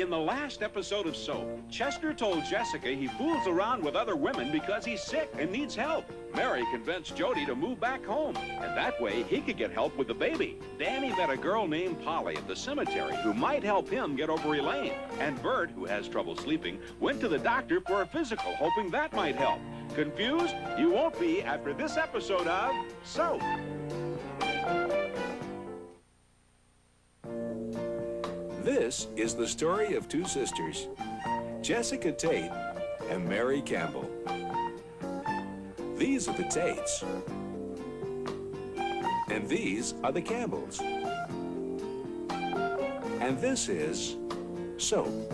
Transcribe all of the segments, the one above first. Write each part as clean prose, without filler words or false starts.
In the last episode of Soap, Chester told Jessica he fools around with other women because he's sick and needs help. Mary convinced Jody to move back home, and that way he could get help with the baby. Danny met a girl named Polly at the cemetery who might help him get over Elaine. And Bert, who has trouble sleeping, went to the doctor for a physical, hoping that might help. Confused? You won't be after this episode of Soap. This is the story of two sisters, Jessica Tate and Mary Campbell. These are the Tates. And these are the Campbells. And this is Soap.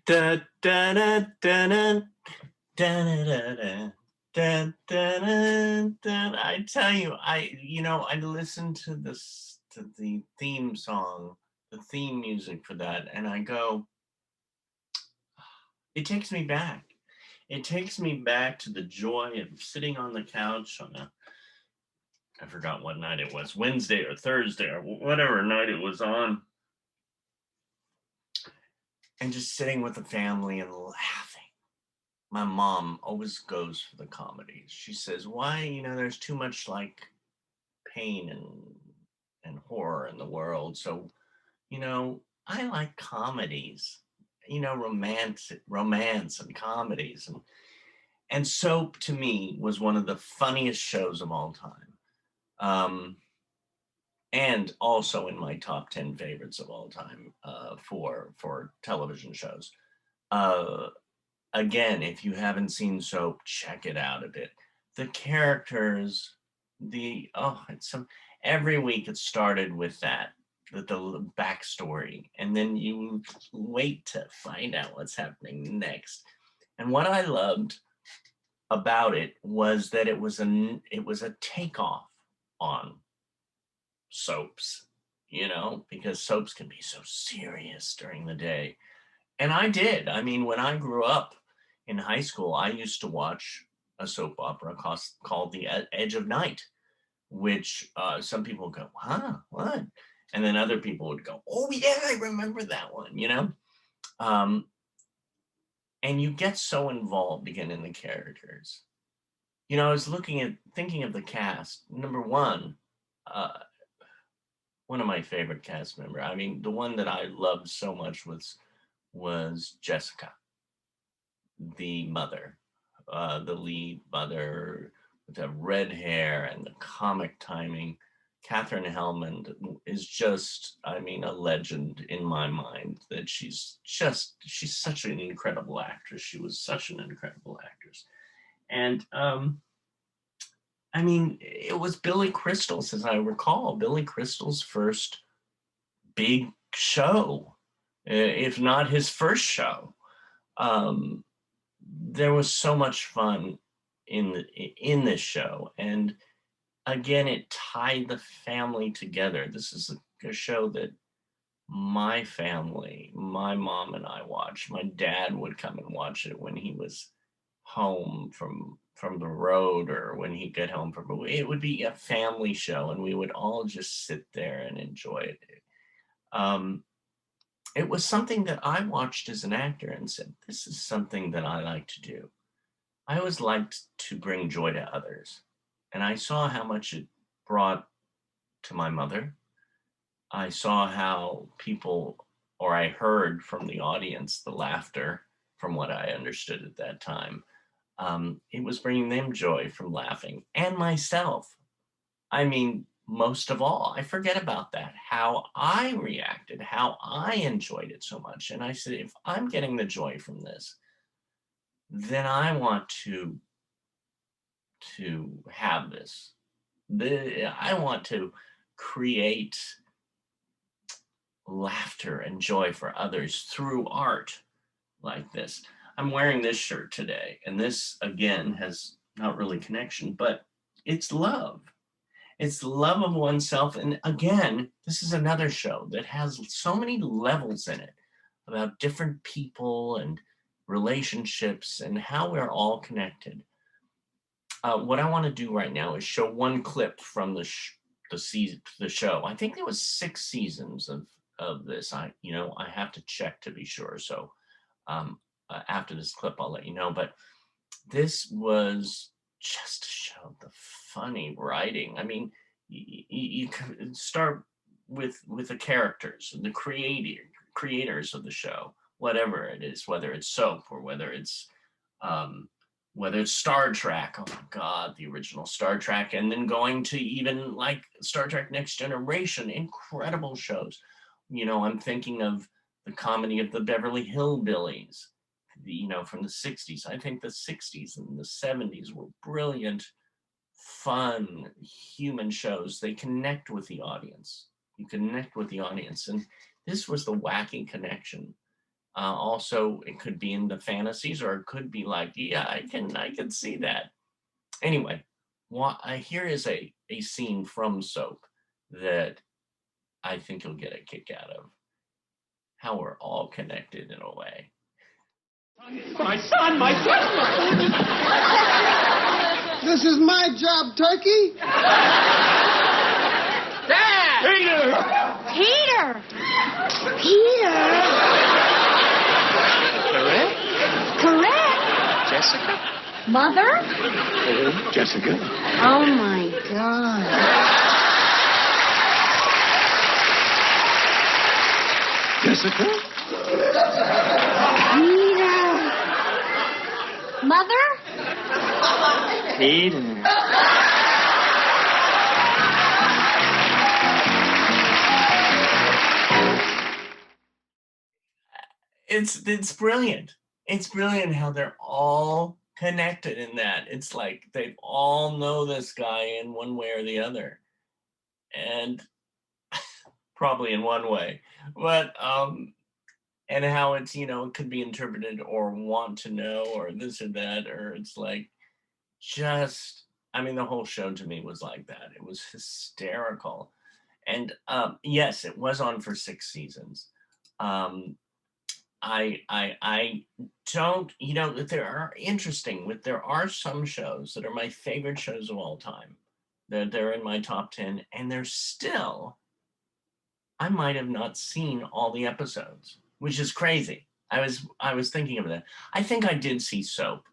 Da da da da da da da da da da. I tell you, I listen to the theme song, the theme music for that, and I go, it takes me back. It takes me back to the joy of sitting on the couch on I forgot what night it was, Wednesday or Thursday or whatever night it was on. And just sitting with the family and laughing. My mom always goes for the comedies. She says, why, there's too much like pain and horror in the world. So, I like comedies, romance and comedies. And Soap to me was one of the funniest shows of all time. And also in my top 10 favorites of all time for television shows. Again, if you haven't seen Soap, check it out a bit. The characters, every week it started with the backstory, and then you wait to find out what's happening next. And what I loved about it was that it was a takeoff on soaps, because soaps can be so serious during the day. And I did. I mean, when I grew up in high school, I used to watch a soap opera called The Edge of Night, which some people would go, huh, what? And then other people would go, oh yeah, I remember that one, and you get so involved again in the characters. I was thinking of the cast. Number one of my favorite cast members. I mean, the one that I loved so much was Jessica, the mother, the lead mother with the red hair and the comic timing. Catherine Hellman is just, a legend in my mind. That she's such an incredible actress. She was such an incredible actress. And it was Billy Crystal's, as I recall, Billy Crystal's first big show, if not his first show. There was so much fun in this show. And again, it tied the family together. This is a show that my family, my mom and I watched. My dad would come and watch it when he was home from the road, or when he'd get home it would be a family show, and we would all just sit there and enjoy it. It was something that I watched as an actor and said, this is something that I like to do. I always liked to bring joy to others. And I saw how much it brought to my mother. I saw how I heard from the audience, the laughter, from what I understood at that time. It was bringing them joy from laughing, and myself. Most of all, I forget about that, how I reacted, how I enjoyed it so much. And I said, if I'm getting the joy from this, then I want to have this. I want to create laughter and joy for others through art like this. I'm wearing this shirt today, and this, again, has not really connection, but it's love. It's love of oneself. And again, this is another show that has so many levels in it about different people and relationships and how we're all connected. What I want to do right now is show one clip from the show. I think there was 6 seasons of this. I have to check to be sure. So after this clip, I'll let you know. But this was just to show the funny writing. I mean, you can start with the characters and the creators of the show, whatever it is, whether it's soap or um, whether it's Star Trek. Oh my God, the original Star Trek, and then going to even like Star Trek Next Generation, incredible shows. I'm thinking of the comedy of the Beverly Hillbillies, from the 60s. I think the 60s and the 70s were brilliant, fun, human shows. They connect with the audience. You connect with the audience. And this was the wacky connection. Also, it could be in the fantasies, or it could be like, yeah, I can see that. Anyway, here is a scene from Soap that I think you'll get a kick out of. How we're all connected in a way. My son, my son! This is my job, Turkey. Dad! Peter! Peter? Correct? Jessica? Mother? Jessica? Oh, my God. Jessica? Peter. Mother? Peter. It's brilliant. It's brilliant how they're all connected in that. It's like they all know this guy in one way or the other. And probably in one way. But and how it's, it could be interpreted or want to know or this or that, or it's like the whole show to me was like that. It was hysterical. And yes, it was on for 6 seasons. I don't, there are some shows that are my favorite shows of all time. They're in my top 10, and I might have not seen all the episodes, which is crazy. I was thinking of that. I think I did see Soap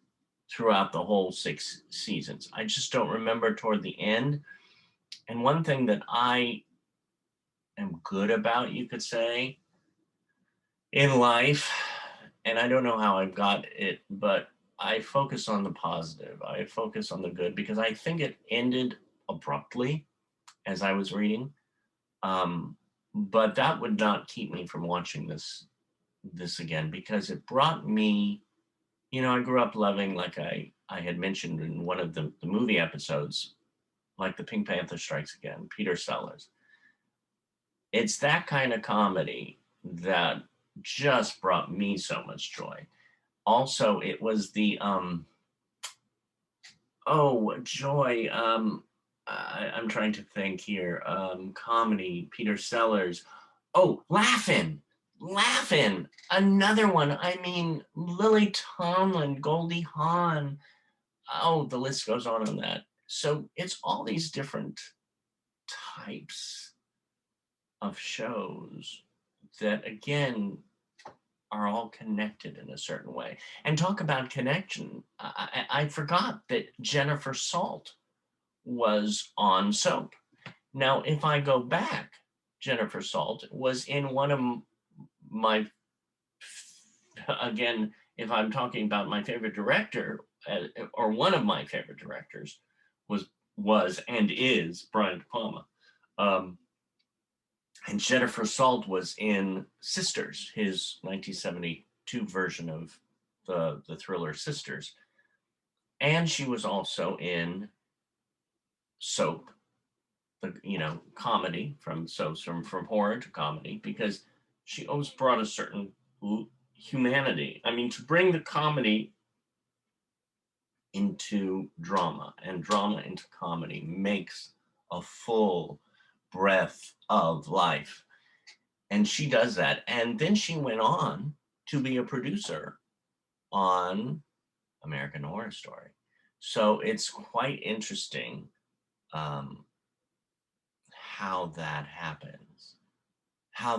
throughout the whole 6 seasons. I just don't remember toward the end. And one thing that I am good about, you could say, in life, and I don't know how I've got it, but I focus on the positive. I focus on the good because I think it ended abruptly as I was reading. But that would not keep me from watching this again, because it brought me, I grew up loving, like I had mentioned in one of the movie episodes, like the Pink Panther Strikes Again, Peter Sellers. It's that kind of comedy that just brought me so much joy. Also, it was the joy. I'm trying to think here. Comedy, Peter Sellers. Oh, Laugh-In. Another one. I mean, Lily Tomlin, Goldie Hawn. Oh, the list goes on that. So it's all these different types of shows that, again, are all connected in a certain way. And talk about connection. I forgot that Jennifer Salt was on Soap. Now, if I go back, Jennifer Salt was in one of my, again, if I'm talking about my favorite director, or one of my favorite directors, was and is Brian De Palma. And Jennifer Salt was in Sisters, his 1972 version of the thriller Sisters. And she was also in Soap, the comedy, from horror to comedy, because she always brought a certain humanity. I mean, to bring the comedy into drama and drama into comedy makes a full breath of life. And she does that. And then she went on to be a producer on American Horror Story. So it's quite interesting how that happens, how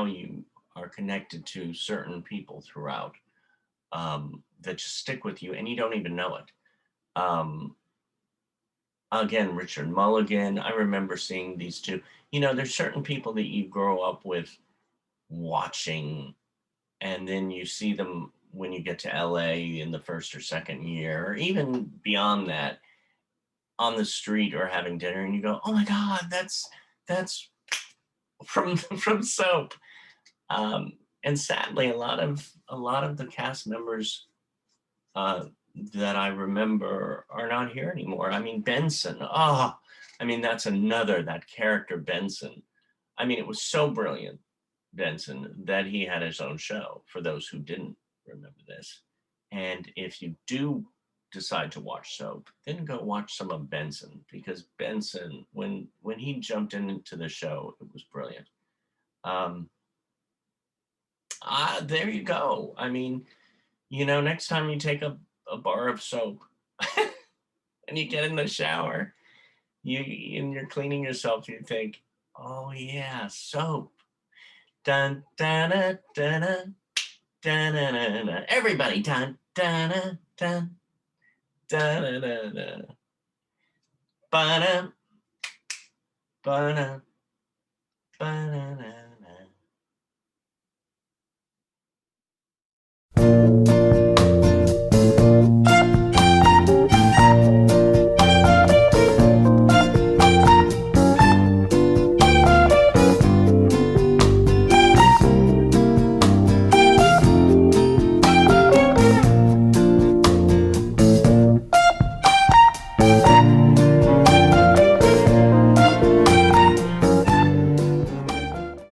you are connected to certain people throughout that just stick with you and you don't even know it. Again, Richard Mulligan, I remember seeing these two. There's certain people that you grow up with watching, and then you see them when you get to LA in the first or second year, or even beyond that, on the street or having dinner, and you go, "Oh my God, that's from Soap." And sadly, a lot of the cast members that I remember are not here anymore. I mean, Benson. Oh, I mean, that's that character, Benson. I mean, it was so brilliant, Benson, that he had his own show, for those who didn't remember this. And if you do decide to watch Soap, then go watch some of Benson, because Benson, when he jumped into the show, it was brilliant. There you go. I mean, next time you take a bar of soap and you get in the shower, and you're cleaning yourself, you think, oh yeah, soap. Dun dun dun dun dun dun dun dun. Everybody dun dun dun dun dun dun dun dun. Ba-dum, ba-dum, ba-dum.